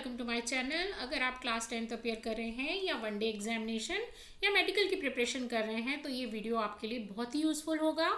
Welcome to my channel. अगर आप class 10th appear कर रहे हैं या वनडे एग्जामिनेशन या मेडिकल की प्रिपरेशन कर रहे हैं तो ये वीडियो आपके लिए बहुत ही यूज़फुल होगा।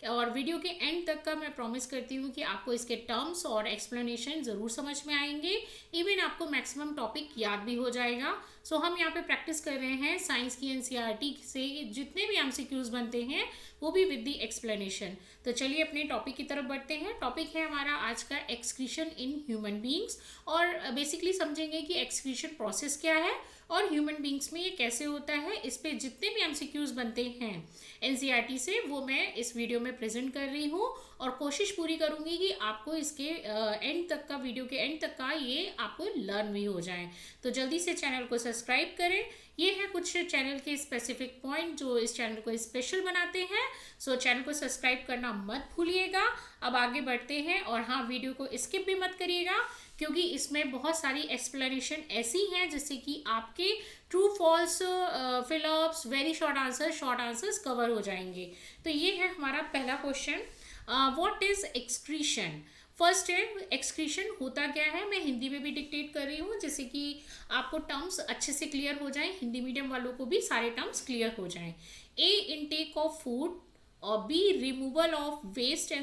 और वीडियो के एंड तक का मैं प्रॉमिस करती हूँ कि आपको इसके टर्म्स और एक्सप्लेनेशन ज़रूर समझ में आएंगे। इवन आपको मैक्सिमम टॉपिक याद भी हो जाएगा। सो हम यहाँ पे प्रैक्टिस कर रहे हैं साइंस की एनसीईआरटी से जितने भी एमसीक्यूज बनते हैं वो भी विद द एक्सप्लेनेशन। तो चलिए अपने टॉपिक की तरफ बढ़ते हैं। टॉपिक है हमारा आज का एक्सक्रीशन इन ह्यूमन बींग्स और बेसिकली समझेंगे कि एक्सक्रीशन प्रोसेस क्या है और ह्यूमन बींग्स में ये कैसे होता है। इस पे जितने भी एमसीक्यूज बनते हैं एनसीईआरटी से वो मैं इस वीडियो में प्रेजेंट कर रही हूँ और कोशिश पूरी करूँगी कि आपको इसके एंड तक का, वीडियो के एंड तक का ये आपको लर्न भी हो जाए। तो जल्दी से चैनल को सब्सक्राइब करें। ये है कुछ चैनल के स्पेसिफिक पॉइंट जो इस चैनल को स्पेशल बनाते हैं। सो चैनल को सब्सक्राइब करना मत भूलिएगा। अब आगे बढ़ते हैं और हाँ, वीडियो को स्किप भी मत करिएगा क्योंकि इसमें बहुत सारी एक्सप्लेनेशन ऐसी हैं जिससे कि आपके true false fill ups, very short answers cover हो जाएंगे। तो ये है हमारा पहला question, what is excretion. First है एक्सक्रीशन होता क्या है। मैं हिंदी में भी डिक्टेट कर रही हूँ जिससे कि आपको टर्म्स अच्छे से क्लियर हो जाएं, हिंदी मीडियम वालों को भी सारे टर्म्स क्लियर हो जाएं। ए, इंटेक ऑफ फूड, और B, removal of waste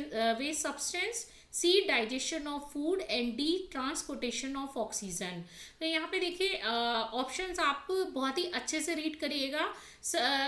substance, C, digestion of food, and D, transportation of oxygen. तो यहाँ पे देखिए ऑप्शंस आप बहुत ही अच्छे से रीड करिएगा।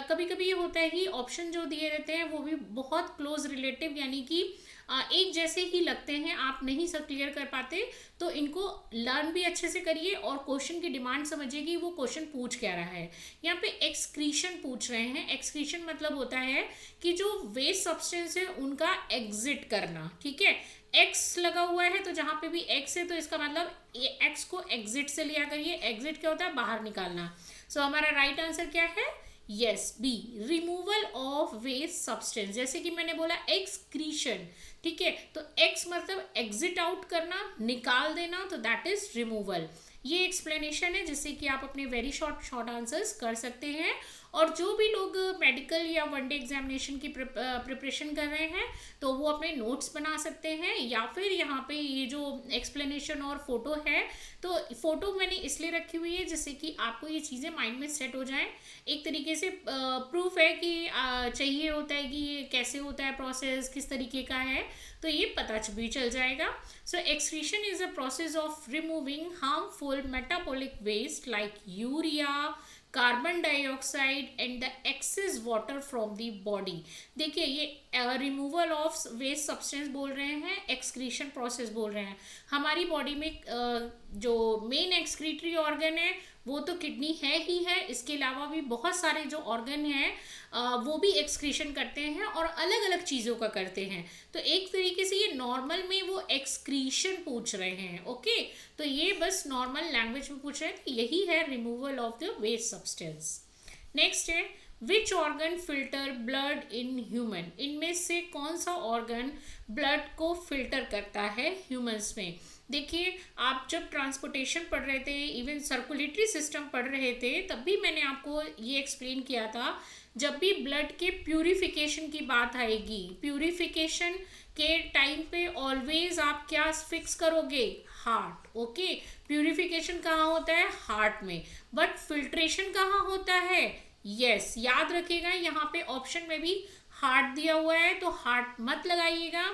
कभी कभी ये होता है कि ऑप्शन जो दिए रहते हैं वो भी बहुत क्लोज रिलेटिव यानी कि एक जैसे ही लगते हैं, आप नहीं सब क्लियर कर पाते। तो इनको लर्न भी अच्छे से करिए और क्वेश्चन की डिमांड समझिए कि वो क्वेश्चन पूछ क्या रहा है। यहाँ पे एक्सक्रीशन पूछ रहे हैं। एक्सक्रीशन मतलब होता है कि जो वेस्ट सब्सटेंस है उनका एग्जिट करना। ठीक है, एक्स लगा हुआ है तो जहाँ पे भी एक्स है तो इसका मतलब एक्स को एग्जिट से लिया करिए। एग्जिट क्या होता है? बाहर निकालना। सो हमारा राइट आंसर क्या है? Yes, B, removal of waste substance. जैसे कि मैंने बोला एक्सक्रीशन, ठीक है, तो एक्स मतलब एग्जिट आउट करना, निकाल देना, तो दैट इज रिमूवल। ये एक्सप्लेनेशन है जिससे कि आप अपने वेरी शॉर्ट आंसर्स कर सकते हैं। और जो भी लोग मेडिकल या वनडे एग्जामिनेशन की प्रिपरेशन कर रहे हैं तो वो अपने नोट्स बना सकते हैं या फिर यहाँ पे ये जो एक्सप्लेनेशन और फोटो है तो फोटो मैंने इसलिए रखी हुई है जिससे कि आपको ये चीज़ें माइंड में सेट हो जाएं। एक तरीके से प्रूफ है कि चाहिए होता है कि ये कैसे होता है प्रोसेस, किस तरीके का है, तो ये पता भी चल जाएगा। So excretion is a process of removing harmful metabolic waste like urea, carbon dioxide and the excess water from the body. देखिए ये रिमूवल ऑफ वेस्ट सब्सटेंस बोल रहे हैं, एक्सक्रीशन प्रोसेस बोल रहे हैं। हमारी बॉडी में जो मेन एक्सक्रीटरी ऑर्गन है वो तो किडनी है ही है, इसके अलावा भी बहुत सारे जो ऑर्गन हैं वो भी एक्सक्रीशन करते हैं और अलग अलग चीज़ों का करते हैं। तो एक तरीके से ये नॉर्मल में वो एक्सक्रीशन पूछ रहे हैं। ओके, तो ये बस नॉर्मल लैंग्वेज में पूछ रहे हैं, यही है removal of the waste substance. Next है which organ filter blood in human. इनमें से कौन सा ऑर्गन ब्लड को फिल्टर करता है ह्यूमंस में। देखिए आप जब ट्रांसपोर्टेशन पढ़ रहे थे, इवन सर्कुलेटरी सिस्टम पढ़ रहे थे, तब भी मैंने आपको ये एक्सप्लेन किया था जब भी ब्लड के प्यूरिफिकेशन की बात आएगी, प्यूरिफिकेशन के टाइम पे ऑलवेज आप क्या फिक्स करोगे? हार्ट। ओके, प्यूरिफिकेशन कहाँ होता है? हार्ट में। बट फिल्ट्रेशन कहाँ होता है? यस, याद रखिएगा यहाँ पे ऑप्शन में भी हार्ट दिया हुआ है तो हार्ट मत लगाइएगा।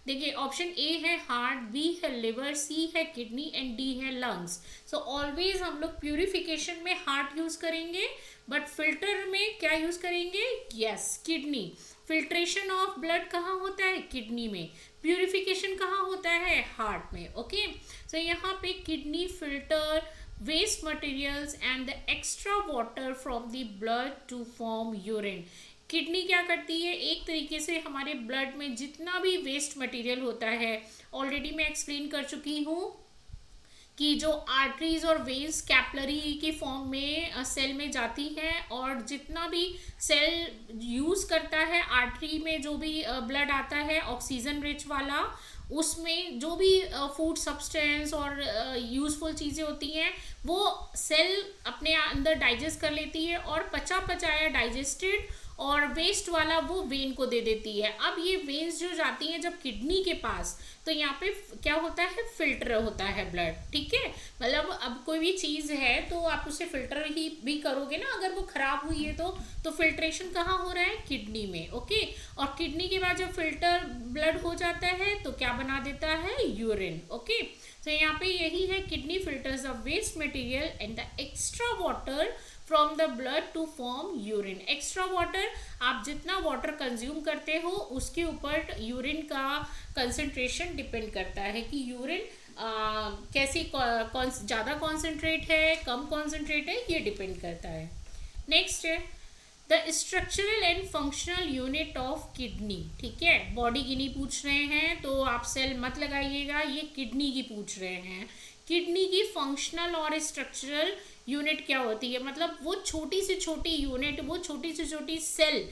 देखिए ऑप्शन ए है हार्ट, बी है लिवर, सी है किडनी एंड डी है लंग्स। सो ऑलवेज हम लोग प्यूरिफिकेशन में हार्ट यूज करेंगे बट फिल्टर में क्या यूज करेंगे? Yes, kidney. Filtration of blood कहाँ होता है? किडनी में। प्यूरिफिकेशन कहाँ होता है? हार्ट में। ओके, सो यहाँ पे kidney filter waste materials and the extra water from the blood to form urine। Kidney क्या करती है? एक तरीके से हमारे ब्लड में जितना भी वेस्ट मटेरियल होता है, ऑलरेडी मैं एक्सप्लेन कर चुकी हूँ कि जो आर्टरीज और वेन्स कैपलरी की फॉर्म में सेल में जाती हैं और जितना भी सेल यूज़ करता है आर्टरी में जो भी ब्लड आता है ऑक्सीजन रिच वाला, उसमें जो भी फूड सब्सटेंस और यूज़फुल चीज़ें होती हैं वो सेल अपने अंदर डाइजेस्ट कर लेती है और पचा पचाया डाइजेस्टेड और वेस्ट वाला वो वेन को दे देती है। अब ये वेन्स जो जाती हैं जब किडनी के पास, तो यहाँ पे क्या होता है, फिल्टर होता है ब्लड, ठीक है। मतलब अब कोई भी चीज़ है तो आप उसे फिल्टर ही भी करोगे ना, अगर वो खराब हुई है तो फिल्ट्रेशन कहाँ हो रहा है, किडनी में, ओके। और किडनी के बाद जब फिल्टर ब्लड हो जाता है तो क्या बना देता है, यूरिन, ओके। तो यहाँ पे यही है, kidney filters the waste material and the extra water from the blood to form urine. Extra water, आप जितना वाटर कंज्यूम करते हो उसके ऊपर यूरिन का कंसंट्रेशन डिपेंड करता है कि यूरिन कैसी ज़्यादा कॉन्सेंट्रेट है, कम कॉन्सेंट्रेट है, ये डिपेंड करता है। नेक्स्ट है the structural and functional unit of kidney, ठीक है। बॉडी की नहीं पूछ रहे हैं तो आप सेल मत लगाइएगा, ये किडनी की पूछ रहे हैं। किडनी की फंक्शनल और स्ट्रक्चरल यूनिट क्या होती है, मतलब वो छोटी से छोटी यूनिट, वो छोटी से छोटी सेल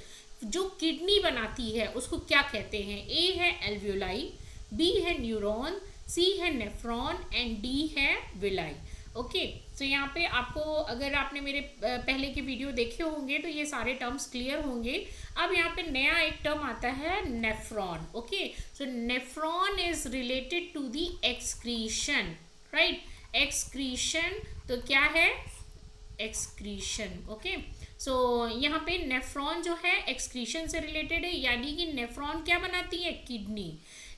जो किडनी बनाती है उसको क्या कहते हैं। ए है एल्वियोलाई, बी है न्यूरॉन, सी है नेफ्रॉन एंड डी है विलाई, ओके। तो यहाँ पे आपको, अगर आपने मेरे पहले के वीडियो देखे होंगे तो ये सारे टर्म्स क्लियर होंगे। अब यहाँ पे नया एक टर्म आता है nephron, okay. So nephron is related to the excretion, right, excretion, तो क्या है, एक्सक्रीशन, ओके। सो यहाँ पे नेफ्रॉन जो है एक्सक्रीशन से रिलेटेड है, यानी कि नेफ्रॉन क्या बनाती है, किडनी।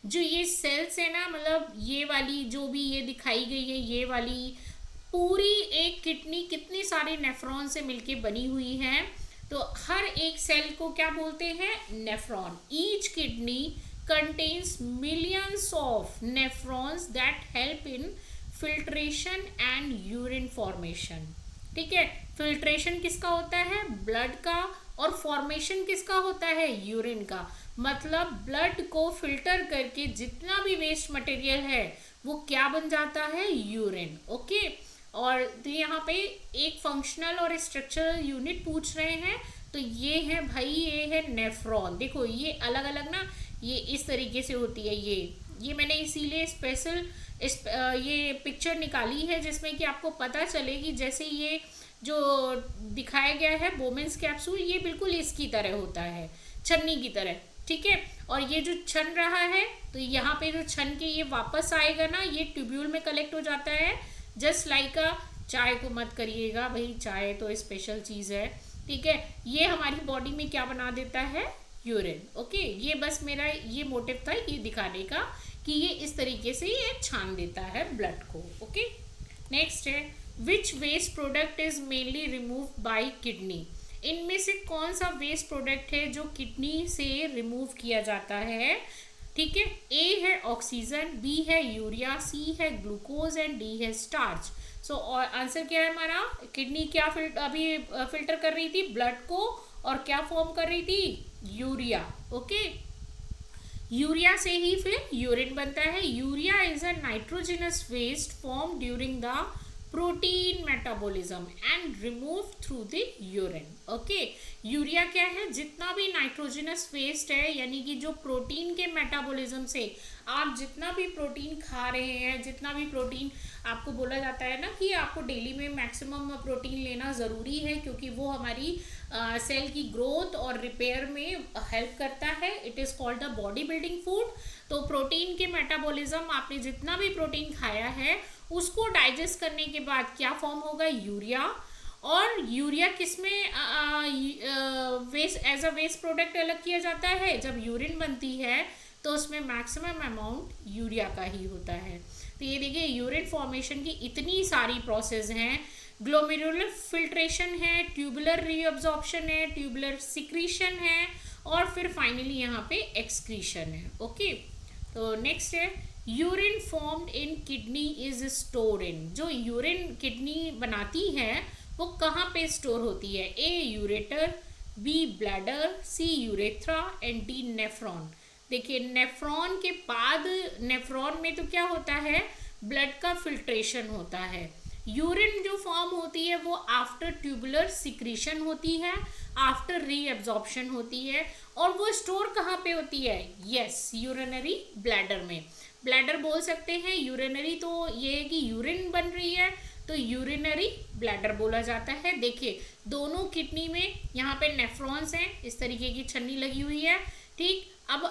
जो ये सेल्स है ना, मतलब ये वाली जो भी ये दिखाई गई है, ये वाली पूरी एक किडनी कितनी सारे नेफ्रॉन से मिलके बनी हुई है, तो हर एक सेल को क्या बोलते हैं, nephron. Each kidney contains millions of nephrons that help in filtration and urine formation, ठीक है। फिल्ट्रेशन किसका होता है, ब्लड का, और फॉर्मेशन किसका होता है, यूरिन का। मतलब ब्लड को फिल्टर करके जितना भी वेस्ट मटेरियल है वो क्या बन जाता है, यूरिन, ओके। और तो यहाँ पे एक फंक्शनल और स्ट्रक्चरल यूनिट पूछ रहे हैं, तो ये है भाई, ये है नेफ्रॉन। देखो ये अलग अलग ना, ये इस तरीके से होती है, ये मैंने इसीलिए स्पेशल ये पिक्चर निकाली है जिसमें कि आपको पता चले कि जैसे ये जो दिखाया गया है बोमेंस कैप्सूल, ये बिल्कुल इसकी तरह होता है, छन्नी की तरह, ठीक है। और ये जो छन रहा है तो यहाँ पे जो छन के ये वापस आएगा ना, ये ट्यूब्यूल में कलेक्ट हो जाता है, जस्ट लाइक अ, चाय को मत करिएगा भाई, चाय तो स्पेशल चीज़ है, ठीक है। ये हमारी बॉडी में क्या बना देता है, यूरिन, ओके। ये बस मेरा ये मोटिव था ये दिखाने का कि ये इस तरीके से ये छान देता है ब्लड को, ओके। नेक्स्ट है which waste product is mainly remove by kidney. इनमें से कौन सा वेस्ट प्रोडक्ट है जो किडनी से रिमूव किया जाता है, ठीक है। ए है ऑक्सीजन, बी है यूरिया, सी है ग्लूकोज एंड डी है स्टार्च। सो आंसर क्या है हमारा, किडनी क्या अभी फिल्टर कर रही थी, ब्लड को, और क्या फॉर्म कर रही थी, यूरिया, ओके। यूरिया से ही फिर यूरिन बनता है। Urea is a nitrogenous waste form during the protein metabolism and remove through the urine, okay. Urea क्या है, जितना भी नाइट्रोजनस वेस्ट है, यानी कि जो प्रोटीन के मेटाबॉलिज्म से आप जितना भी प्रोटीन खा रहे हैं, जितना भी प्रोटीन आपको बोला जाता है ना कि आपको डेली में मैक्सिमम प्रोटीन लेना ज़रूरी है क्योंकि वो हमारी सेल की ग्रोथ और रिपेयर में हेल्प करता है, it is called the body building food. तो प्रोटीन के मेटाबॉलिज्म, आपने जितना भी प्रोटीन खाया है उसको डाइजेस्ट करने के बाद क्या फॉर्म होगा, यूरिया। और यूरिया किस में waste as a waste product अलग किया जाता है, जब यूरिन बनती है तो उसमें मैक्सिमम अमाउंट यूरिया का ही होता है। तो ये देखिए यूरिन फॉर्मेशन की इतनी सारी प्रोसेस हैं, ग्लोमेरुलर फिल्ट्रेशन है, ट्यूबुलर रीअब्जॉर्प्शन है, ट्यूबुलर सिक्रीशन है, और फिर फाइनली यहाँ पे एक्सक्रीशन है, ओके। तो नेक्स्ट है urine formed in kidney is store in. जो यूरिन किडनी बनाती है वो कहाँ पे स्टोर होती है, A ureter, B bladder, C urethra and D nephron. देखिए नेफ्रॉन के बाद, नेफ्रॉन में तो क्या होता है, ब्लड का फिल्ट्रेशन होता है। यूरिन जो फॉर्म होती है वो आफ्टर ट्यूबुलर सिक्रीशन होती है, आफ्टर रीअब्जॉर्प्शन होती है, और वो स्टोर कहाँ पे होती है, यस यूरिनरी ब्लैडर में। ब्लैडर बोल सकते हैं, यूरिनरी तो ये है कि यूरिन बन रही है तो यूरिनरी ब्लैडर बोला जाता है। देखिए दोनों किडनी में यहाँ पे नेफ्रॉन्स हैं, इस तरीके की छन्नी लगी हुई है, ठीक। अब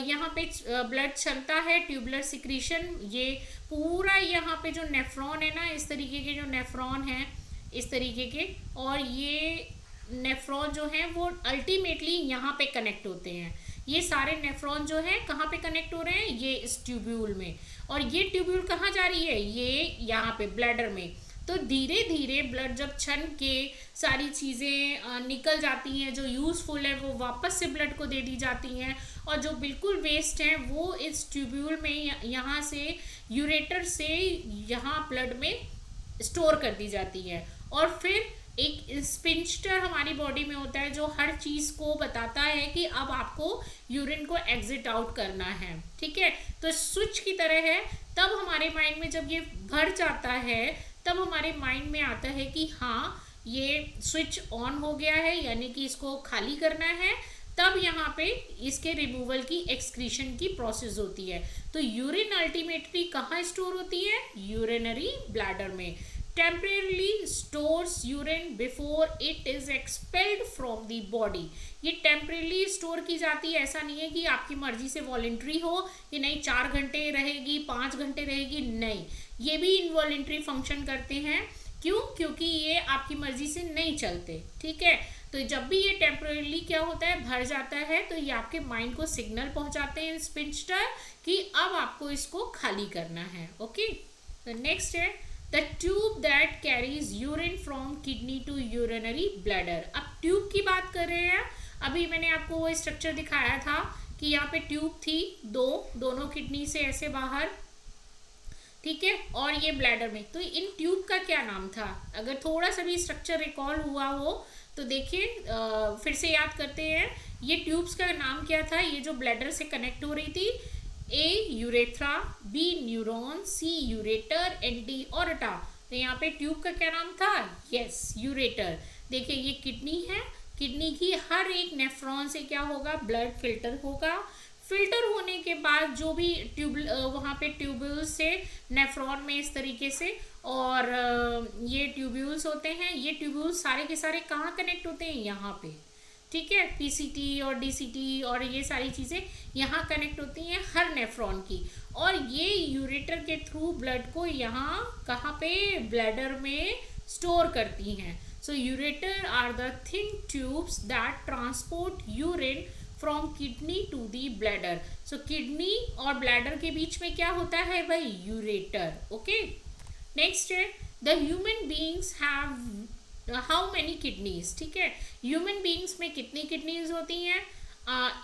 यहाँ पे ब्लड चलता है, ट्यूबुलर सिक्रीशन, ये पूरा यहाँ पे जो नेफ्रॉन है ना, इस तरीके के जो नेफ्रॉन हैं इस तरीके के, और ये नेफ्रॉन जो हैं वो अल्टीमेटली यहाँ पे कनेक्ट होते हैं। ये सारे नेफ्रॉन जो है कहाँ पे कनेक्ट हो रहे हैं, ये इस ट्यूब्यूल में, और ये ट्यूब्यूल कहाँ जा रही है, ये यहाँ पे ब्लैडर में। तो धीरे धीरे ब्लड जब छन के सारी चीज़ें निकल जाती हैं, जो यूज़फुल है वो वापस से ब्लड को दे दी जाती हैं, और जो बिल्कुल वेस्ट है वो इस ट्यूब्यूल में यहाँ से यूरेटर से यहाँ ब्लड में स्टोर कर दी जाती है। और फिर एक स्पिंस्टर हमारी बॉडी में होता है जो हर चीज़ को बताता है कि अब आपको यूरिन को एग्जिट आउट करना है, ठीक है। तो स्विच की तरह है। तब हमारे माइंड में जब ये भर जाता है तब हमारे माइंड में आता है कि हाँ ये स्विच ऑन हो गया है, यानी कि इसको खाली करना है। तब यहाँ पे इसके रिमूवल की एक्सक्रीशन की प्रोसेस होती है। तो यूरिन अल्टीमेटली कहाँ स्टोर होती है, यूरिनरी ब्लैडर में। Temporarily stores urine before it is expelled from the body. ये टेम्परेली स्टोर की जाती है, ऐसा नहीं है कि आपकी मर्जी से वॉलेंट्री हो कि नहीं 4 घंटे रहेगी 5 घंटे रहेगी, नहीं, ये भी इनवॉलेंट्री फंक्शन करते हैं। क्यों, क्योंकि ये आपकी मर्जी से नहीं चलते, ठीक है। तो जब भी ये टेम्परेली क्या होता है, भर जाता है, तो ये आपके माइंड को सिग्नल पहुंचाते हैं स्पिंस्टर कि अब आपको इसको खाली करना है। ओके, तो नेक्स्ट है the tube that carries urine from kidney to urinary bladder. अब ट्यूब की बात कर रहे हैं। अभी मैंने आपको वो स्ट्रक्चर दिखाया था कि यहाँ पे ट्यूब थी दोनों किडनी से ऐसे बाहर, ठीक है, और ये ब्लैडर में। तो इन ट्यूब का क्या नाम था, अगर थोड़ा सा भी स्ट्रक्चर रिकॉल हुआ हो तो देखिए फिर से याद करते हैं। ये ट्यूब्स का नाम क्या था, ये जो ब्लैडर से कनेक्ट हो रही थी, A urethra, B neuron, C ureter and D aorta. तो यहाँ पे ट्यूब का क्या नाम था, यस यूरेटर। देखिए ये किडनी है, किडनी की हर एक नेफ्रॉन से क्या होगा, ब्लड फिल्टर होगा। फिल्टर होने के बाद जो भी वहाँ पे ट्यूब्यूल्स से नेफ्रॉन में इस तरीके से, और ये ट्यूब्यूल्स होते हैं, ये ट्यूब्यूल्स सारे के सारे कहाँ कनेक्ट होते हैं, यहाँ पे, ठीक है। पीसीटी और डीसीटी और ये सारी चीज़ें यहाँ कनेक्ट होती हैं हर नेफ्रॉन की, और ये यूरेटर के थ्रू ब्लड को यहाँ कहाँ पे, ब्लैडर में स्टोर करती हैं। So ureter are the thin tubes that transport urine from kidney to the bladder. So kidney और ब्लैडर के बीच में क्या होता है भाई, यूरेटर। ओके, नेक्स्ट है the human beings have how many kidneys, ठीक है। ह्यूमन बीइंग्स में कितनी किडनीज होती हैं,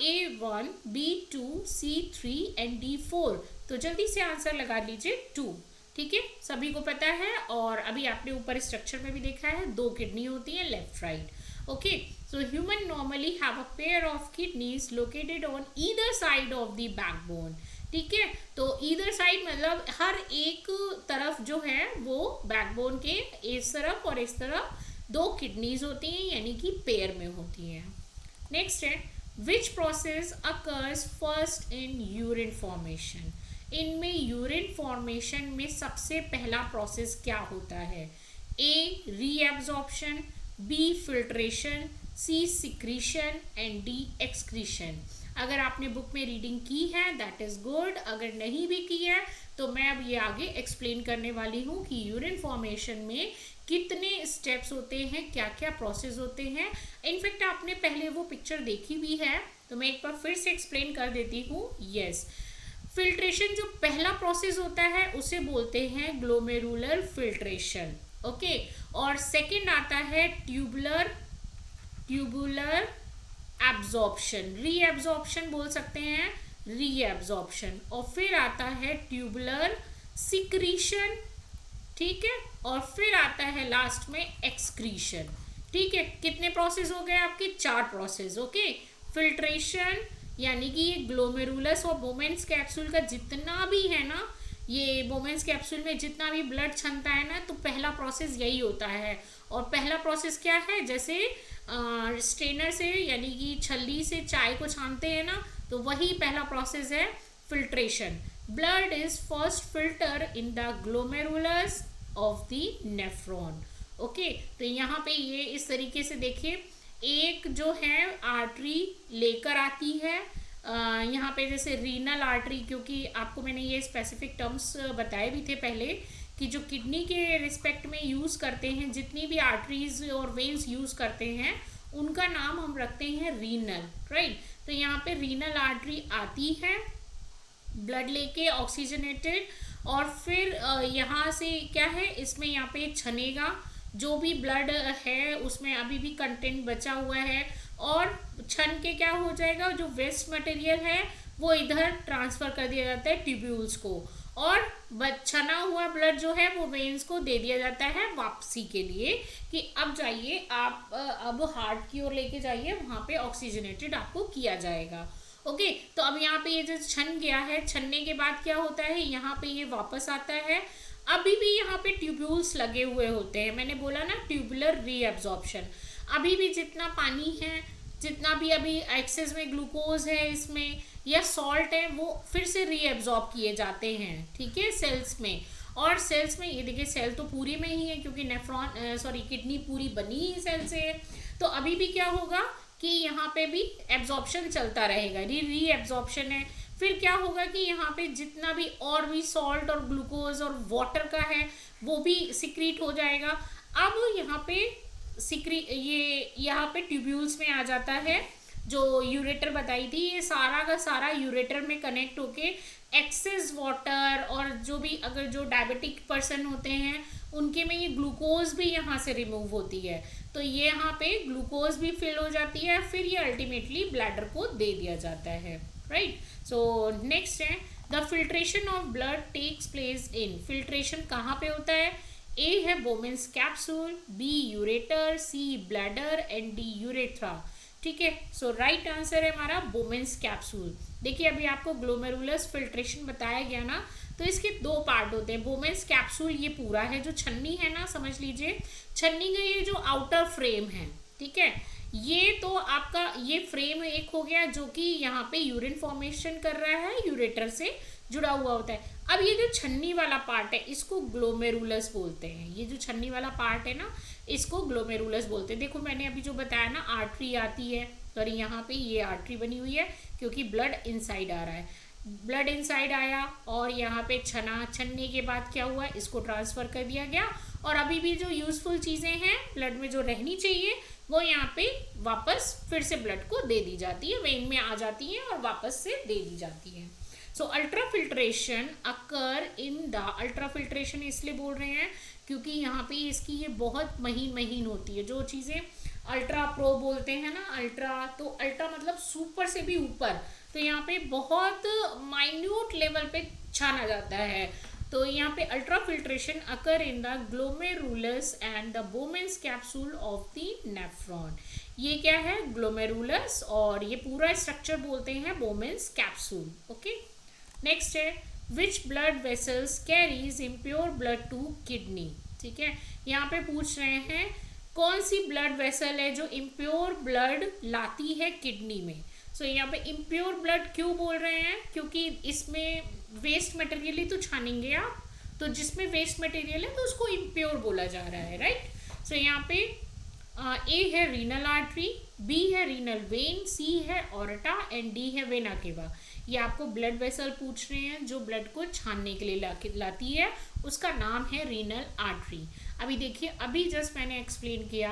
A1, B2, C3 and D4। तो जल्दी से आंसर लगा लीजिए 2, ठीक है, सभी को पता है। और अभी आपने ऊपर स्ट्रक्चर में भी देखा है 2 किडनी होती हैं left right. Okay, so human normally have a pair of kidneys located on either side of the backbone, ठीक है। तो ईदर साइड मतलब हर एक तरफ जो है वो बैकबोन के इस तरफ और इस तरफ 2 किडनीज होती हैं, यानी कि पेयर में होती हैं। नेक्स्ट है which process occurs first in urine formation. इनमें यूरिन फॉर्मेशन में सबसे पहला प्रोसेस क्या होता है, A reabsorption, B filtration, C secretion and D excretion. अगर आपने बुक में रीडिंग की है दैट इज़ गुड, अगर नहीं भी की है तो मैं अब ये आगे एक्सप्लेन करने वाली हूँ कि यूरिन फॉर्मेशन में कितने स्टेप्स होते हैं, क्या क्या प्रोसेस होते हैं। इनफैक्ट आपने पहले वो पिक्चर देखी भी है, तो मैं एक बार फिर से एक्सप्लेन कर देती हूँ। यस, फिल्ट्रेशन जो पहला प्रोसेस होता है उसे बोलते हैं ग्लोमेरुलर फिल्ट्रेशन, ओके। और सेकंड आता है ट्यूबुलर एब्जॉर्प्शन, रीएब्जॉर्प्शन बोल सकते हैं, रीएब्जॉर्प्शन। और फिर आता है ट्यूबुलर सिक्रीशन, ठीक है, और फिर आता है लास्ट में एक्सक्रीशन, ठीक है। कितने प्रोसेस हो गए आपके, 4 प्रोसेस, ओके। फिल्ट्रेशन यानी कि ये ग्लोमेरुलस और बोमेन्स कैप्सूल का जितना भी है ना, ये बोमेन्स कैप्सूल में जितना भी ब्लड छनता है ना, तो पहला प्रोसेस यही होता है। और पहला प्रोसेस क्या है, जैसे स्ट्रेनर से यानी कि छल्ली से चाय को छानते हैं ना, तो वही पहला प्रोसेस है filtration. Blood is first filter in the glomerulus of the nephron. Okay, तो यहाँ पे ये इस तरीके से देखिए, एक जो है आर्टरी लेकर आती है यहाँ पे जैसे रीनल आर्टरी, क्योंकि आपको मैंने ये स्पेसिफिक टर्म्स बताए भी थे पहले कि जो किडनी के रिस्पेक्ट में यूज़ करते हैं, जितनी भी आर्टरीज और वेन्स यूज़ करते हैं उनका नाम हम रखते हैं रीनल, राइट। तो यहाँ पे रीनल आर्टरी आती है ब्लड लेके ऑक्सीजनेटेड, और फिर यहाँ से क्या है, इसमें यहाँ पे छनेगा, जो भी ब्लड है उसमें अभी भी कंटेंट बचा हुआ है, और छन के क्या हो जाएगा, जो वेस्ट मटेरियल है वो इधर ट्रांसफ़र कर दिया जाता है ट्यूब्यूल्स को, और छना हुआ ब्लड जो है वो वेन्स को दे दिया जाता है वापसी के लिए कि अब जाइए आप अब हार्ट की ओर लेके जाइए, वहाँ पे ऑक्सीजनेटेड आपको किया जाएगा। ओके, तो अब यहाँ पे ये जो छन गया है, छनने के बाद क्या होता है, यहाँ पे ये वापस आता है। अभी भी यहाँ पे ट्यूब्यूल्स लगे हुए होते हैं, मैंने बोला ना ट्यूबुलर रीअब्जॉर्प्शन। अभी भी जितना पानी है, जितना भी अभी एक्सेस में ग्लूकोज है इसमें या सॉल्ट है, वो फिर से रीअब्जॉर्ब किए जाते हैं, ठीक है, सेल्स में। और सेल्स में ये देखिए, सेल तो पूरी में ही है क्योंकि नेफ्रॉन किडनी पूरी बनी ही सेल से है, तो अभी भी क्या होगा कि यहाँ पे भी एब्जॉर्प्शन चलता रहेगा, रीअब्जॉर्प्शन है। फिर क्या होगा कि यहाँ पे जितना भी और भी सॉल्ट और ग्लूकोज और वाटर का है वो भी सिक्रीट हो जाएगा। अब यहाँ पे ये यहाँ पे ट्यूब्यूल्स में आ जाता है, जो यूरेटर बताई थी, ये सारा का सारा यूरेटर में कनेक्ट होके एक्सेस वाटर, और जो भी अगर जो डायबिटिक पर्सन होते हैं उनके में ये ग्लूकोज भी यहाँ से रिमूव होती है, तो ये यहाँ पे ग्लूकोज भी फिल हो जाती है, फिर ये अल्टीमेटली ब्लैडर को दे दिया जाता है, राइट। सो नेक्स्ट है the filtration of blood takes place in. Filtration कहाँ पे होता है, ए है Bowman's capsule, B ureter, C bladder and D urethra, ठीक है। सो राइट आंसर है हमारा बोमेन्स कैप्सूल। देखिए अभी आपको ग्लोमेरुलस फिल्ट्रेशन बताया गया ना, तो इसके दो पार्ट होते हैं। बोमेन्स कैप्सूल ये पूरा है, जो छन्नी है ना, समझ लीजिए छन्नी का ये जो आउटर फ्रेम है, ठीक है, ये तो आपका ये फ्रेम एक हो गया जो कि यहाँ पे यूरिन फॉर्मेशन कर रहा है, यूरेटर से जुड़ा हुआ होता है। अब ये जो छन्नी वाला पार्ट है इसको ग्लोमेरुलस बोलते हैं, ये जो छन्नी वाला पार्ट है ना इसको ग्लोमेरुलस बोलते हैं। देखो मैंने अभी जो बताया ना, आर्टरी आती है, तो यहाँ पे ये आर्टरी बनी हुई है क्योंकि ब्लड इनसाइड आ रहा है, ब्लड इनसाइड आया और यहाँ पे छनने के बाद क्या हुआ, इसको ट्रांसफ़र कर दिया गया, और अभी भी जो यूज़फुल चीज़ें हैं ब्लड में जो रहनी चाहिए वो यहाँ पे वापस फिर से ब्लड को दे दी जाती है, वेन में आ जाती हैं और वापस से दे दी जाती हैं। So ultrafiltration occur in the, ultrafiltration इसलिए बोल रहे हैं क्योंकि यहाँ पे इसकी ये बहुत महीन महीन होती है, जो चीज़ें अल्ट्रा प्रो बोलते हैं ना, अल्ट्रा, तो अल्ट्रा मतलब सुपर से भी ऊपर, तो यहाँ पे बहुत माइन्यूट लेवल पे छाना जाता है। तो यहाँ पे ultrafiltration occur in the glomerulus and the Bowman's capsule of the nephron. ये क्या है, ग्लोमेरुलस, और ये पूरा स्ट्रक्चर बोलते हैं बोमेन्स कैप्सूल। ओके, नेक्स्ट है which blood vessels carries impure blood to kidney. ठीक है, यहाँ पे पूछ रहे हैं कौन सी ब्लड वेसल है जो इम्प्योर ब्लड लाती है किडनी में। सो यहाँ पे इम्प्योर ब्लड क्यों बोल रहे हैं, क्योंकि इसमें वेस्ट मटेरियल ही तो छानेंगे आप, तो जिसमें वेस्ट मटेरियल है तो उसको इम्प्योर बोला जा रहा है, राइट। सो यहाँ पे ए है रीनल आर्टरी, बी है रीनल वेन, सी है ऑर्टा एंड डी है वेना केवा। ये आपको ब्लड वेसल पूछ रहे हैं जो ब्लड को छानने के लिए लाती है, उसका नाम है रीनल आर्टरी। अभी देखिए, अभी जस्ट मैंने एक्सप्लेन किया,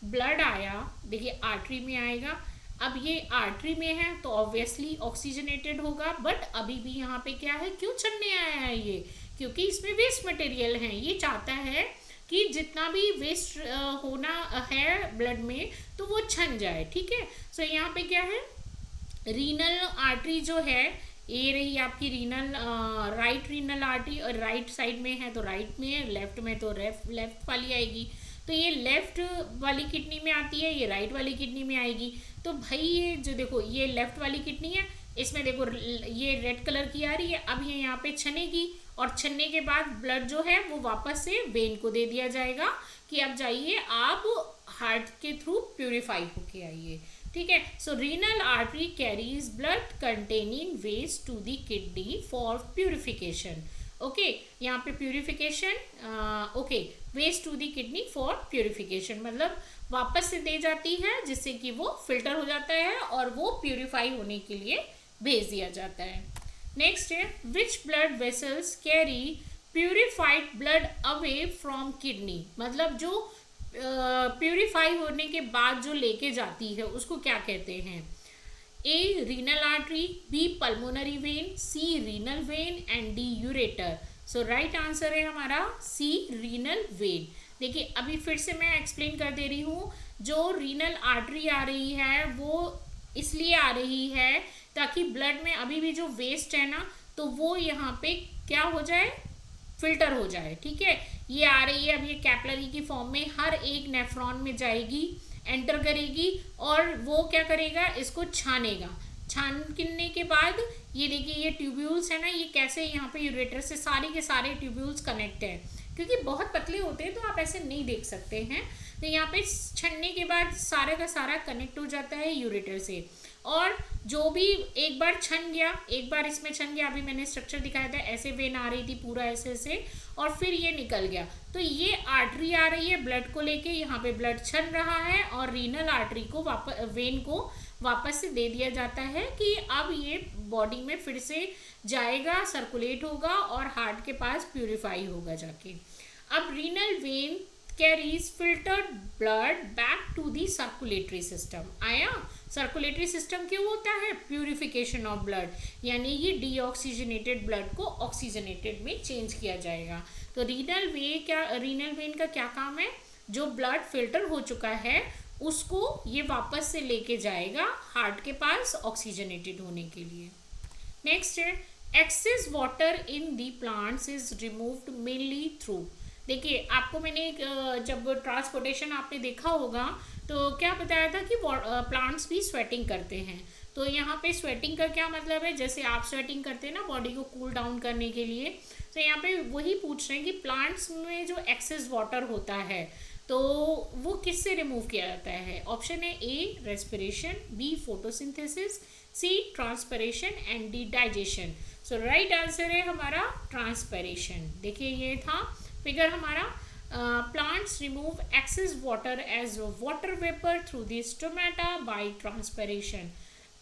ब्लड आया, देखिए आर्टरी में आएगा, अब ये आर्टरी में है तो ऑब्वियसली ऑक्सीजनेटेड होगा, बट अभी भी यहाँ पे क्या है, क्यों छनने आया है ये, क्योंकि इसमें वेस्ट मटेरियल है, ये चाहता है कि जितना भी वेस्ट होना है ब्लड में तो वो छन जाए, ठीक है। सो यहाँ पे क्या है, रीनल आर्टरी जो है, ये रही आपकी रीनल राइट रीनल आर्टरी, और राइट साइड में है तो राइट में है, लेफ्ट में तो लेफ्ट वाली आएगी, तो ये लेफ्ट वाली किडनी में आती है, ये राइट वाली किडनी में आएगी। तो भाई ये जो देखो, ये लेफ्ट वाली किडनी है, इसमें देखो ये रेड कलर की आ रही है, अब ये यहाँ पे छनेगी, और छनने के बाद ब्लड जो है वो वापस से वेन को दे दिया जाएगा कि अब जाइए आप हार्ट के थ्रू प्यूरिफाई होके आइए, ठीक है। So renal artery carries blood containing waste to the kidney for purification. Okay, यहाँ पे purification, okay, waste to the kidney for purification, मतलब वापस से दे जाती है जिससे कि वो फिल्टर हो जाता है और वो प्यूरिफाई होने के लिए भेज दिया जाता है। नेक्स्ट है which blood vessels carry purified blood away from kidney, मतलब जो प्यूरिफाई होने के बाद जो लेके जाती है उसको क्या कहते हैं? A renal artery, B pulmonary vein, C renal vein and D ureter. So right answer है हमारा सी रीनल वेन। देखिए अभी फिर से मैं एक्सप्लेन कर दे रही हूँ, जो रीनल आर्टरी आ रही है वो इसलिए आ रही है ताकि ब्लड में अभी भी जो वेस्ट है ना तो वो यहाँ पे क्या हो जाए, फिल्टर हो जाए। ठीक है, ये आ रही है अब ये कैपिलरी की फॉर्म में हर एक नेफ्रॉन में जाएगी, एंटर करेगी और वो क्या करेगा, इसको छानेगा। छानने के बाद ये देखिए ये ट्यूब्यूल्स है ना, ये कैसे यहाँ पे यूरेटर से सारे के सारे ट्यूब्यूल्स कनेक्ट है, क्योंकि बहुत पतले होते हैं तो आप ऐसे नहीं देख सकते हैं। तो यहाँ पे छनने के बाद सारा का सारा कनेक्ट हो जाता है यूरेटर से, और जो भी एक बार छन गया, एक बार इसमें छन गया, अभी मैंने स्ट्रक्चर दिखाया था, ऐसे वेन आ रही थी पूरा ऐसे और फिर ये निकल गया, तो ये आर्टरी आ रही है ब्लड को लेके, यहाँ पे ब्लड छन रहा है और रीनल आर्टरी को वापस, वेन को वापस से दे दिया जाता है कि अब ये बॉडी में फिर से जाएगा, सर्कुलेट होगा और हार्ट के पास प्यूरिफाई होगा जाके। अब renal vein carries filtered blood back to the circulatory system. आया, सर्कुलेटरी सिस्टम क्यों होता है? प्यूरिफिकेशन ऑफ ब्लड, यानी ये डीऑक्सीजनेटेड ब्लड को ऑक्सीजनेटेड में चेंज किया जाएगा। तो रीनल वेन का क्या काम है? जो ब्लड फिल्टर हो चुका है उसको ये वापस से लेके जाएगा हार्ट के पास ऑक्सीजनेटेड होने के लिए। नेक्स्ट है excess water in the plants is removed mainly through. देखिए आपको मैंने जब ट्रांसपोर्टेशन आपने देखा होगा तो क्या बताया था कि प्लांट्स भी स्वेटिंग करते हैं। तो यहाँ पे स्वेटिंग का क्या मतलब है? जैसे आप स्वेटिंग करते हैं ना बॉडी को कूल डाउन करने के लिए, तो यहाँ पे वही पूछ रहे हैं कि प्लांट्स में जो एक्सेस वाटर होता है तो वो किससे रिमूव किया जाता है? ऑप्शन है A respiration, B photosynthesis, C transpiration and D digestion. So right answer है हमारा ट्रांसपिरेशन। देखिए ये था फिगर हमारा, plants remove excess water as water vapour through the stomata by transpiration.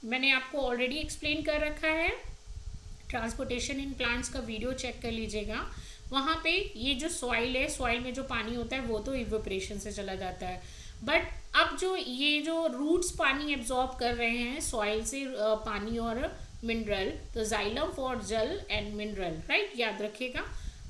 मैंने आपको ऑलरेडी एक्सप्लेन कर रखा है, ट्रांसपोर्टेशन इन प्लांट्स का वीडियो चेक कर लीजिएगा। वहाँ पे ये जो सॉइल है, सॉइल में जो पानी होता है वो तो इवेपोरेशन से चला जाता है, बट अब जो ये जो रूट्स पानी एब्जॉर्ब कर रहे हैं सॉइल से पानी और मिनरल, तो जाइलम फॉर जल एंड मिनरल, राइट, याद रखिएगा।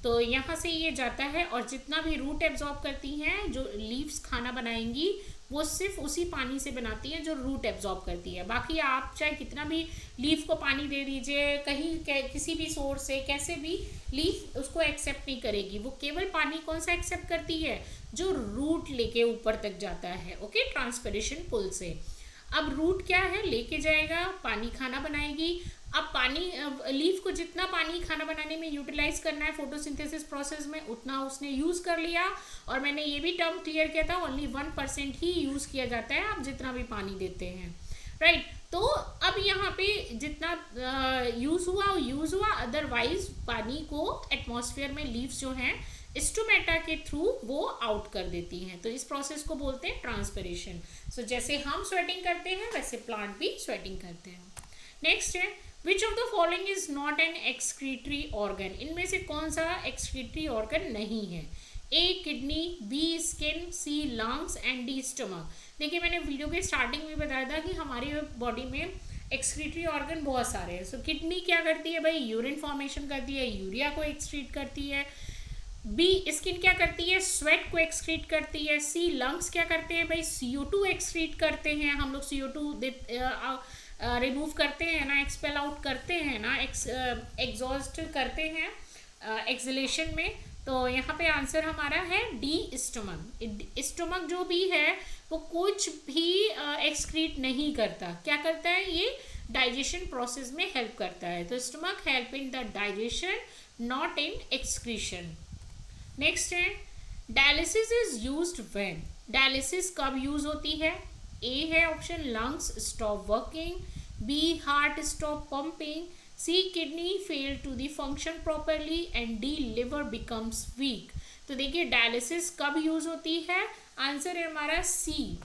तो यहाँ से ये जाता है और जितना भी रूट एब्जॉर्ब करती हैं, जो लीव्स खाना बनाएंगी वो सिर्फ उसी पानी से बनाती है जो रूट एब्जॉर्ब करती है। बाकी आप चाहे कितना भी लीफ को पानी दे दीजिए कहीं किसी भी सोर्स से, कैसे भी लीफ उसको एक्सेप्ट नहीं करेगी, वो केवल पानी कौन सा एक्सेप्ट करती है? जो रूट लेके ऊपर तक जाता है, ओके, ट्रांसपिरेशन पुल से। अब रूट क्या है? लेके जाएगा, पानी खाना बनाएगी। अब पानी, लीफ को जितना पानी खाना बनाने में यूटिलाइज करना है फोटोसिंथेसिस प्रोसेस में उतना उसने यूज़ कर लिया, और मैंने ये भी टर्म क्लियर किया था, ओनली 1% ही यूज़ किया जाता है आप जितना भी पानी देते हैं, राइट। तो अब यहाँ पे जितना यूज़ हुआ, अदरवाइज पानी को एटमॉस्फेयर में लीव्स जो हैं स्टोमेटा के थ्रू वो आउट कर देती हैं, तो इस प्रोसेस को बोलते हैं ट्रांसपिरेशन। सो जैसे हम स्वेटिंग करते हैं वैसे प्लांट भी स्वेटिंग करते हैं। नेक्स्ट है which of the following is not an excretory organ. इनमें से कौन सा एक्सक्रीटरी ऑर्गन नहीं है? A kidney, B skin, C lungs and D stomach. देखिए मैंने वीडियो के स्टार्टिंग में बताया था कि हमारी बॉडी में एक्सक्रीटरी ऑर्गन बहुत सारे हैं। सो किडनी क्या करती है भाई? यूरिन फॉर्मेशन करती है, यूरिया को एक्सक्रीट करती है। बी स्किन क्या करती है? स्वेट को एक्सक्रीट करती है। सी लंग्स क्या करते हैं भाई? CO2 एक्सक्रीट करते हैं, हम लोग CO2 रिमूव करते हैं ना, एक्सपेल आउट करते हैं ना, एग्जॉस्ट करते हैं एक्सलेशन में। तो यहाँ पे आंसर हमारा है डी स्टमक। स्टमक जो भी है वो कुछ भी एक्सक्रीट नहीं करता, क्या करता है? ये डाइजेशन प्रोसेस में हेल्प करता है। तो stomach help in the digestion, not in excretion. Next है dialysis is used when. Dialysis कब यूज होती है? ए है option lungs stop working, B heart stop pumping, C kidney fail to the function properly and D liver becomes weak. तो देखिए dialysis कब use होती है, आंसर है हमारा सी।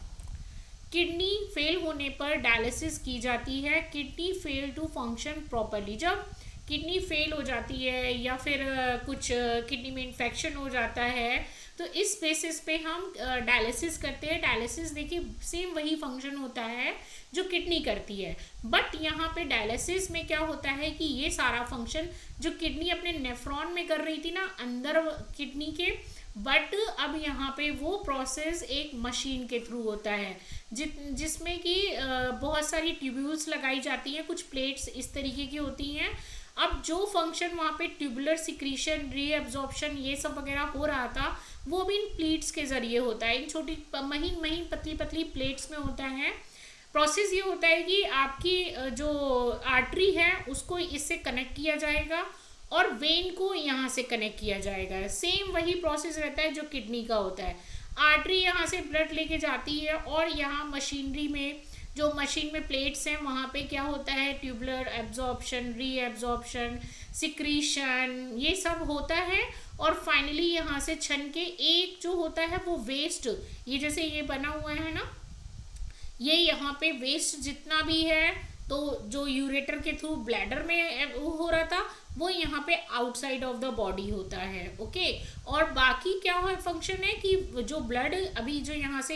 किडनी फेल होने पर डायलिसिस की जाती है, kidney fail to function properly. जब किडनी फेल हो जाती है या फिर कुछ किडनी में इन्फेक्शन हो जाता है तो इस बेसिस पे हम डायलिसिस करते हैं। डायलिसिस देखिए सेम वही फंक्शन होता है जो किडनी करती है, बट यहाँ पे डायलिसिस में क्या होता है कि ये सारा फंक्शन जो किडनी अपने नेफ्रॉन में कर रही थी ना अंदर किडनी के, बट अब यहाँ पे वो प्रोसेस एक मशीन के थ्रू होता है जिसमें कि बहुत सारी ट्यूब्यूल्स लगाई जाती हैं, कुछ प्लेट्स इस तरीके की होती हैं। अब जो फंक्शन वहाँ पे ट्यूबुलर सिक्रीशन, रीएब्जॉर्प्शन ये सब वगैरह हो रहा था वो भी इन प्लेट्स के ज़रिए होता है, इन छोटी महीन महीन पतली पतली प्लेट्स में होता है। प्रोसेस ये होता है कि आपकी जो आर्टरी है उसको इससे कनेक्ट किया जाएगा और वेन को यहाँ से कनेक्ट किया जाएगा। सेम वही प्रोसेस रहता है जो किडनी का होता है। आर्टरी यहाँ से ब्लड लेके जाती है और यहाँ मशीनरी में जो मशीन में प्लेट्स हैं वहाँ पे क्या होता है, ट्यूबुलर एब्जॉर्प्शन, रीएब्जॉर्प्शन, सिक्रीशन ये सब होता है। और फाइनली यहाँ से छन के एक जो होता है वो वेस्ट, ये जैसे ये बना हुआ है ना, ये यहाँ पे वेस्ट जितना भी है तो जो यूरेटर के थ्रू ब्लैडर में वो हो रहा था वो यहाँ पे आउटसाइड ऑफ द बॉडी होता है। ओके, और बाकी क्या है फंक्शन है कि जो ब्लड अभी जो यहाँ से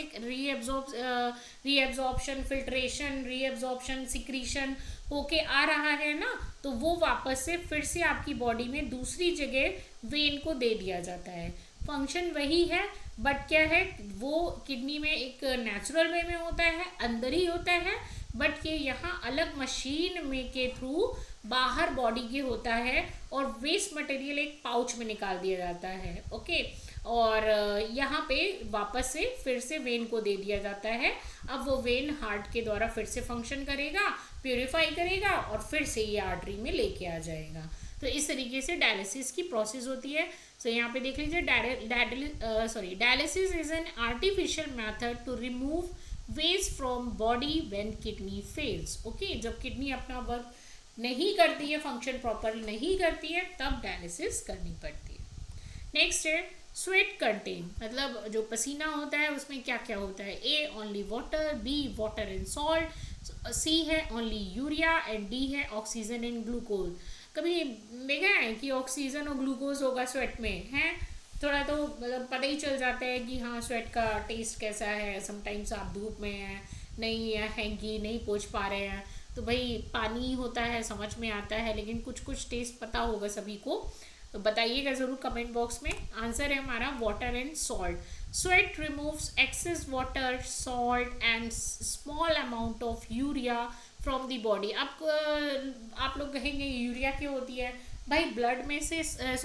रीएब्जॉर्प्शन, फिल्ट्रेशन, रीएब्जॉर्प्शन, सिक्रीशन होके आ रहा है ना, तो वो वापस से फिर से आपकी बॉडी में दूसरी जगह वेन को दे दिया जाता है। फंक्शन वही है, बट क्या है वो किडनी में एक नेचुरल वे में होता है, अंदर ही होता है, बट ये यहाँ अलग मशीन में के थ्रू बाहर बॉडी के होता है और वेस्ट मटेरियल एक पाउच में निकाल दिया जाता है। ओके, और यहाँ पे वापस से फिर से वेन को दे दिया जाता है। अब वो वेन हार्ट के द्वारा फिर से फंक्शन करेगा, प्योरीफाई करेगा और फिर से ये आर्टरी में लेके आ जाएगा। तो इस तरीके से डायलिसिस की प्रोसेस होती है। सो यहाँ पे देख लीजिए dialysis is an artificial method to remove waste from body when kidney fails. Okay, जब किडनी अपना वर्क नहीं करती है, फंक्शन प्रॉपर नहीं करती है, तब डायलिसिस करनी पड़ती है। नेक्स्ट है स्वेट कंटेन, मतलब जो पसीना होता है उसमें क्या क्या होता है। A only water, B water and salt, C है ओनली यूरिया एंड डी है ऑक्सीजन एंड ग्लूकोज। कभी देखा है कि ऑक्सीजन और ग्लूकोज होगा स्वेट में, है थोड़ा तो मतलब पता ही चल जाता है कि हाँ स्वेट का टेस्ट कैसा है। समटाइम्स आप धूप में हैं, नहीं हैंकी नहीं पोंछ पा रहे हैं तो भाई पानी होता है, समझ में आता है, लेकिन कुछ कुछ टेस्ट पता होगा सभी को, तो बताइएगा ज़रूर कमेंट बॉक्स में। आंसर है हमारा water and salt. Sweat removes excess water, salt and small amount of urea from the body. आप लोग कहेंगे यूरिया क्यों होती है भाई, ब्लड में से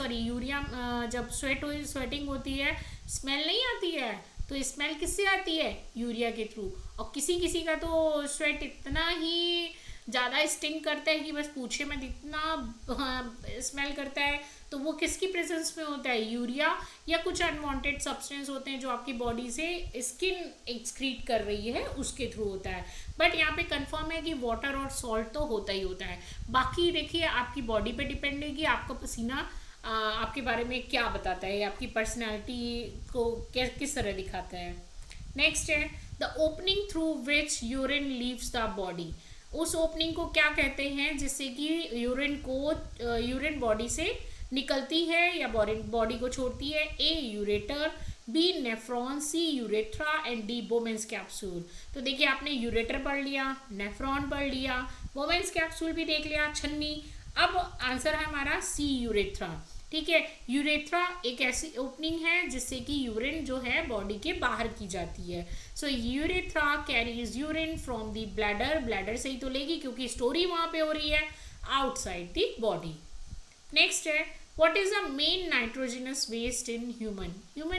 यूरिया जब स्वेटिंग होती है स्मेल नहीं आती है, तो स्मेल किससे आती है, यूरिया के थ्रू। और किसी किसी का तो स्वेट इतना ही ज़्यादा स्टिंग करता है कि बस पूछे मत, इतना स्मेल करता है, तो वो किसकी प्रेजेंस में होता है, यूरिया या कुछ अनवांटेड सब्सटेंस होते हैं जो आपकी बॉडी से स्किन एक्सक्रीट कर रही है उसके थ्रू होता है। बट यहाँ पे कंफर्म है कि वाटर और सॉल्ट तो होता ही होता है। बाकी देखिए आपकी बॉडी पे डिपेंड है कि आपका पसीना आपके बारे में क्या बताता है, आपकी पर्सनैलिटी को किस तरह दिखाता है। नेक्स्ट है the opening through which urine leaves the body. उस ओपनिंग को क्या कहते हैं जिससे कि यूरिन बॉडी से निकलती है या बॉडी को छोड़ती है। A ureter, B nephron, C urethra and D Bowman's capsule. तो देखिए आपने यूरेटर पढ़ लिया, नेफ्रॉन पढ़ लिया, बोमेंस कैप्सूल भी देख लिया, छन्नी। अब आंसर है हमारा सी यूरेथ्रा। ठीक है, यूरेथ्रा एक ऐसी ओपनिंग है जिससे कि यूरिन जो है बॉडी के बाहर की जाती है। So urethra carries urine from the bladder, bladder से ही तो लेगी क्योंकि स्टोरी वहाँ पे हो रही है, आउटसाइड द बॉडी। नेक्स्ट है what is the main nitrogenous waste in human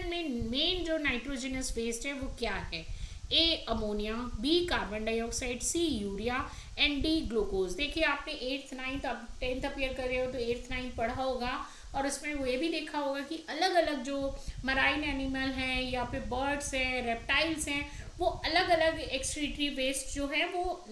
में मेन जो नाइट्रोजनस वेस्ट है वो क्या है। A ammonia, B carbon dioxide, C urea and D glucose. देखिए आपने 8th 9th अब 10th अपियर कर रहे हो तो 8th 9th पढ़ा होगा और उसमें वो ये भी देखा होगा कि अलग अलग जो मराइन एनिमल हैं या फिर बर्ड्स हैं, रेप्टाइल्स हैं, वो अलग अलग एक्सक्रीटरी वेस्ट जो है वो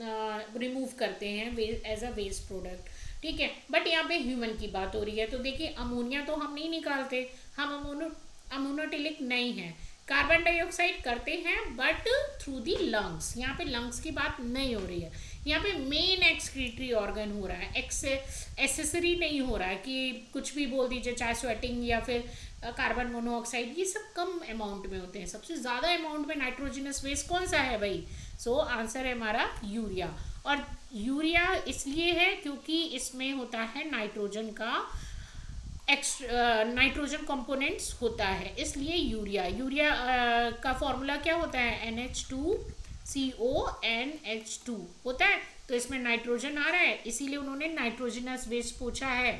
रिमूव करते हैं एज अ वेस्ट प्रोडक्ट। ठीक है। बट यहाँ पे ह्यूमन की बात हो रही है, तो देखिए अमोनिया तो हम नहीं निकालते, हम अमोनोटिलिक नहीं है। कार्बन डाइऑक्साइड करते हैं बट थ्रू दी लंग्स, यहाँ पे लंग्स की बात नहीं हो रही है, यहाँ पे मेन एक्सक्रीटरी ऑर्गन हो रहा है, एसेसरी नहीं हो रहा है कि कुछ भी बोल दीजिए, चाहे स्वेटिंग या फिर कार्बन मोनोऑक्साइड, ये सब कम अमाउंट में होते हैं। सबसे ज़्यादा अमाउंट में नाइट्रोजनस वेस्ट कौन सा है भाई? सो आंसर है हमारा यूरिया। और यूरिया इसलिए है क्योंकि इसमें होता है नाइट्रोजन का नाइट्रोजन कंपोनेंट्स होता है, इसलिए यूरिया का फॉर्मूला क्या होता है? NH2CONH2 होता है। तो इसमें नाइट्रोजन आ रहा है, इसीलिए उन्होंने नाइट्रोजनस वेस्ट पूछा है।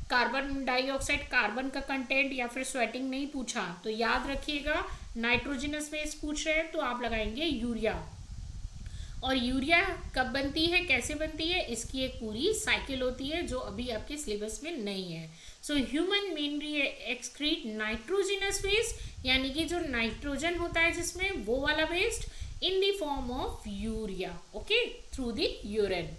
कार्बन डाइऑक्साइड कार्बन का कंटेंट या फिर स्वेटिंग नहीं पूछा, तो याद रखिएगा नाइट्रोजनस वेस्ट पूछ रहे हैं तो आप लगाएंगे यूरिया। और यूरिया कब बनती है, कैसे बनती है, इसकी एक पूरी साइकिल होती है जो अभी आपके सिलेबस में नहीं है। So human mainly excrete nitrogenous waste, यानी कि जो नाइट्रोजन होता है जिसमें, वो वाला waste in the form of urea, okay, through the urine.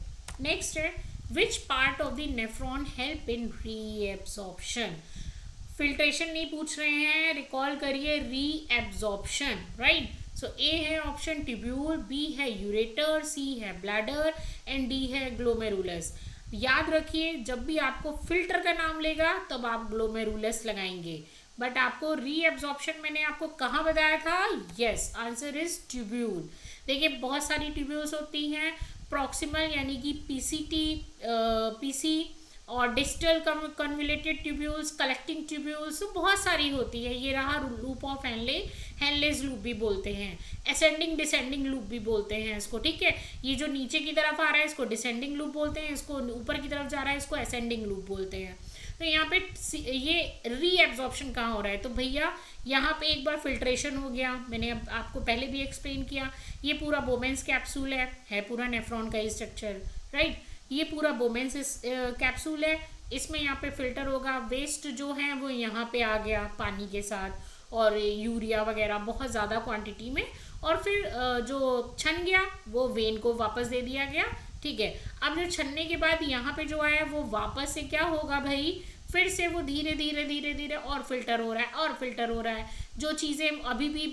Next है which part of the nephron help in reabsorption. Filtration नहीं पूछ रहे हैं, रिकॉल करिए, रीएब्सॉर्प्शन, राइट। सो ए है ऑप्शन ट्यूब्यूल, बी है यूरेटर, सी है ब्लैडर एंड डी है ग्लोमेरुलस। याद रखिए जब भी आपको फिल्टर का नाम लेगा तब आप ग्लोमेरुलस लगाएंगे, बट आपको रीएब्सॉर्प्शन मैंने आपको कहाँ बताया था? Yes, answer is tubule. देखिए बहुत सारी ट्यूब्यूल्स होती हैं, प्रॉक्सिमल यानी कि पीसी और distal convoluted tubules, collecting tubules, तो बहुत सारी होती है। ये रहा लूप ऑफ हेनलेज लूप भी बोलते हैं, असेंडिंग डिसेंडिंग लूप भी बोलते हैं इसको, ठीक है। ये जो नीचे की तरफ आ रहा है इसको डिसेंडिंग लूप बोलते हैं, इसको ऊपर की तरफ जा रहा है इसको असेंडिंग लूप बोलते हैं। तो यहाँ पे ये रीएब्सॉर्प्शन कहाँ हो रहा है? तो भैया यहाँ पे एक बार फिल्ट्रेशन हो गया, मैंने अब आपको पहले भी एक्सप्लेन किया, ये पूरा बोमेंस कैप्सूल है पूरा नेफ्रॉन का स्ट्रक्चर, राइट। ये पूरा बोमेंस कैप्सूल है, इसमें यहाँ पे फिल्टर होगा, वेस्ट जो है वो यहाँ पे आ गया पानी के साथ और यूरिया वगैरह बहुत ज़्यादा क्वांटिटी में, और फिर जो छन गया वो वेन को वापस दे दिया गया, ठीक है। अब जो छनने के बाद यहाँ पे जो आया वो वापस से क्या होगा भाई, फिर से वो धीरे धीरे धीरे धीरे और फिल्टर हो रहा है और फिल्टर हो रहा है। जो चीज़ें अभी भी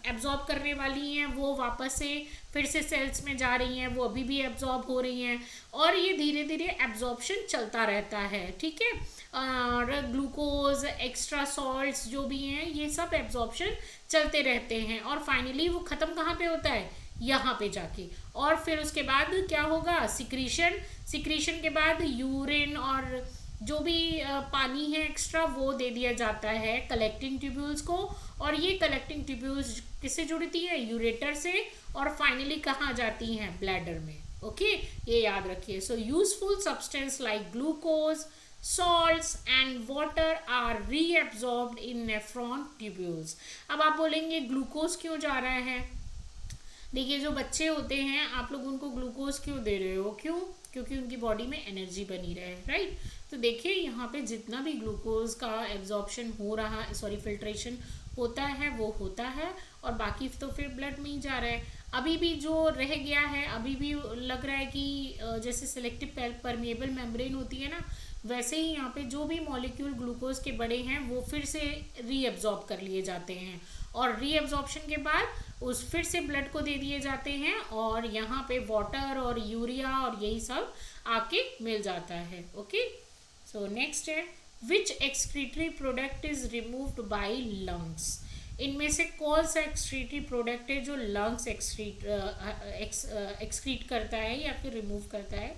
एब्जॉर्ब करने वाली हैं वो वापस से फिर से सेल्स में जा रही हैं, वो अभी भी एब्जॉर्ब हो रही हैं, और ये धीरे धीरे एब्जॉर्प्शन चलता रहता है, ठीक है। और ग्लूकोज, एक्स्ट्रा सॉल्ट्स जो भी हैं ये सब एब्जॉर्प्शन चलते रहते हैं, और फाइनली वो ख़त्म कहाँ पे होता है? यहाँ पे जाके। और फिर उसके बाद क्या होगा? सिक्रीशन के बाद यूरिन और जो भी पानी है एक्स्ट्रा वो दे दिया जाता है कलेक्टिंग ट्यूब्यूल्स को, और ये कलेक्टिंग ट्यूब्यूल्स किससे जुड़ती है? यूरेटर से, और फाइनली कहाँ जाती हैं? ब्लैडर में, ओके, ये याद रखिए। So useful substance like glucose, salts and water are reabsorbed in nephron tubules। अब आप बोलेंगे ग्लूकोज क्यों जा रहा है? देखिए जो बच्चे होते हैं आप लोग उनको ग्लूकोज क्यों दे रहे हो? क्यों? क्योंकि उनकी बॉडी में एनर्जी बनी रहे, राइट। तो देखिए यहाँ पे जितना भी ग्लूकोज का एब्जॉर्प्शन हो रहा है, सॉरी फिल्ट्रेशन होता है वो होता है, और बाकी तो फिर ब्लड में ही जा रहा है। अभी भी जो रह गया है, अभी भी लग रहा है कि जैसे सेलेक्टिव परमिएबल मेम्ब्रेन होती है ना, वैसे ही यहाँ पे जो भी मॉलिक्यूल ग्लूकोज के बड़े हैं वो फिर से रीअब्जॉर्ब कर लिए जाते हैं, और रीअब्जॉर्प्शन के बाद उस फिर से ब्लड को दे दिए जाते हैं, और यहाँ पे वाटर और यूरिया और यही सब आके मिल जाता है, ओके। सो नेक्स्ट है which excretory product is removed by lungs. इनमें से कौन सा एक्सक्रीटरी प्रोडक्ट है जो लंग्स एक्सक्रीट करता है या फिर रिमूव करता है?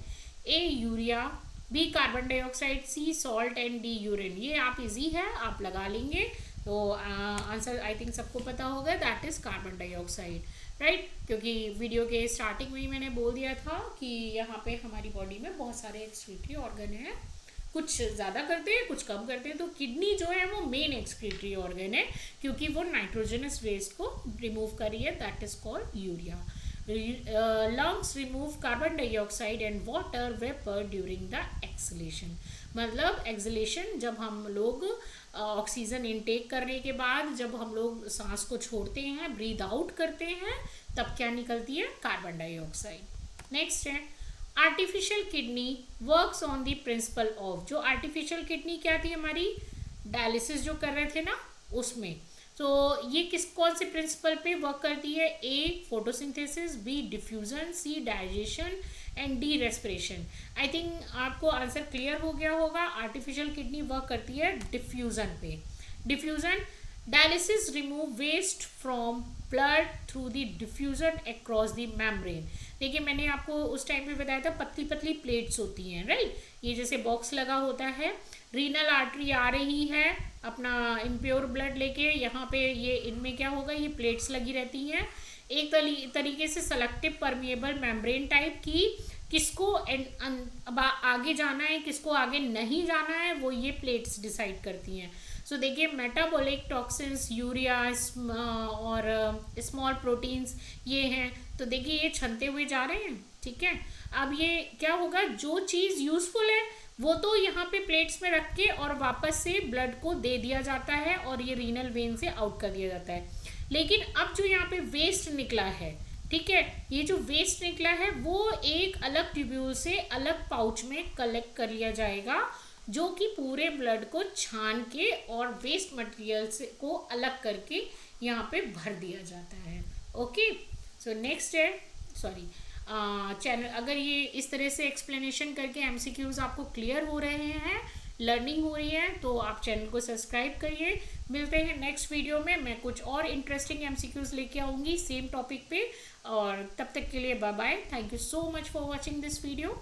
A urea, B carbon dioxide, C salt and D urine. ये आप इजी है, आप लगा लेंगे तो आंसर आई थिंक सबको पता होगा, that is carbon dioxide, right. क्योंकि वीडियो के स्टार्टिंग में ही मैंने बोल दिया था कि यहाँ पे हमारी बॉडी में बहुत सारे एक्सक्रीटरी ऑर्गन हैं, कुछ ज़्यादा करते हैं कुछ कम करते हैं। तो किडनी जो है वो मेन एक्सक्रीटरी ऑर्गन है क्योंकि वो नाइट्रोजनस वेस्ट को रिमूव करी है, that is called urea. lungs remove carbon dioxide and water vapor during the exhalation। मतलब एक्सलेशन जब हम लोग ऑक्सीजन इनटेक करने के बाद जब हम लोग सांस को छोड़ते हैं, ब्रीद आउट करते हैं, तब क्या निकलती है? Carbon dioxide. नेक्स्ट है artificial kidney works on the principle of, जो आर्टिफिशियल किडनी क्या थी हमारी, डायलिसिस जो कर रहे थे ना उसमें, तो ये किस कौन से प्रिंसिपल पे वर्क करती है, A photosynthesis, B diffusion, C digestion and D respiration. I think आपको आंसर क्लियर हो गया होगा। आर्टिफिशियल किडनी वर्क करती है डिफ्यूजन पे। Diffusion, dialysis remove waste from blood through the diffusion across the membrane. देखिए मैंने आपको उस टाइम पे बताया था पतली पतली प्लेट्स होती हैं, राइट, ये जैसे बॉक्स लगा होता है, रीनल आर्टरी आ रही है अपना इम्प्योर ब्लड लेके, यहाँ पे ये इनमें क्या होगा, ये प्लेट्स लगी रहती हैं एक तरीके से सेलेक्टिव परमिएबल मेम्ब्रेन टाइप की। किसको अब आगे जाना है, किसको आगे नहीं जाना है, वो ये प्लेट्स डिसाइड करती हैं। सो देखिए मेटाबॉलिक टॉक्सिन्स, यूरिया और स्मॉल प्रोटीन्स ये हैं, तो देखिए ये छनते हुए जा रहे हैं, ठीक है। अब ये क्या होगा, जो चीज़ यूजफुल है वो तो यहाँ पे प्लेट्स में रख के और वापस से ब्लड को दे दिया जाता है और ये रीनल वेन से आउट कर दिया जाता है। लेकिन अब जो यहाँ पे वेस्ट निकला है, ठीक है, ये जो वेस्ट निकला है वो एक अलग ट्यूब्यूल से अलग पाउच में कलेक्ट कर लिया जाएगा, जो कि पूरे ब्लड को छान के और वेस्ट मटेरियल से को अलग करके यहाँ पे भर दिया जाता है। ओके, सो नेक्स्ट है, सॉरी चैनल, अगर ये इस तरह से एक्सप्लेनेशन करके एमसीक्यूज आपको क्लियर हो रहे हैं, लर्निंग हो रही है, तो आप चैनल को सब्सक्राइब करिए। मिलते हैं नेक्स्ट वीडियो में, मैं कुछ और इंटरेस्टिंग एमसीक्यूज लेके आऊँगी सेम टॉपिक पे, और तब तक के लिए bye bye. Thank you so much for watching this video.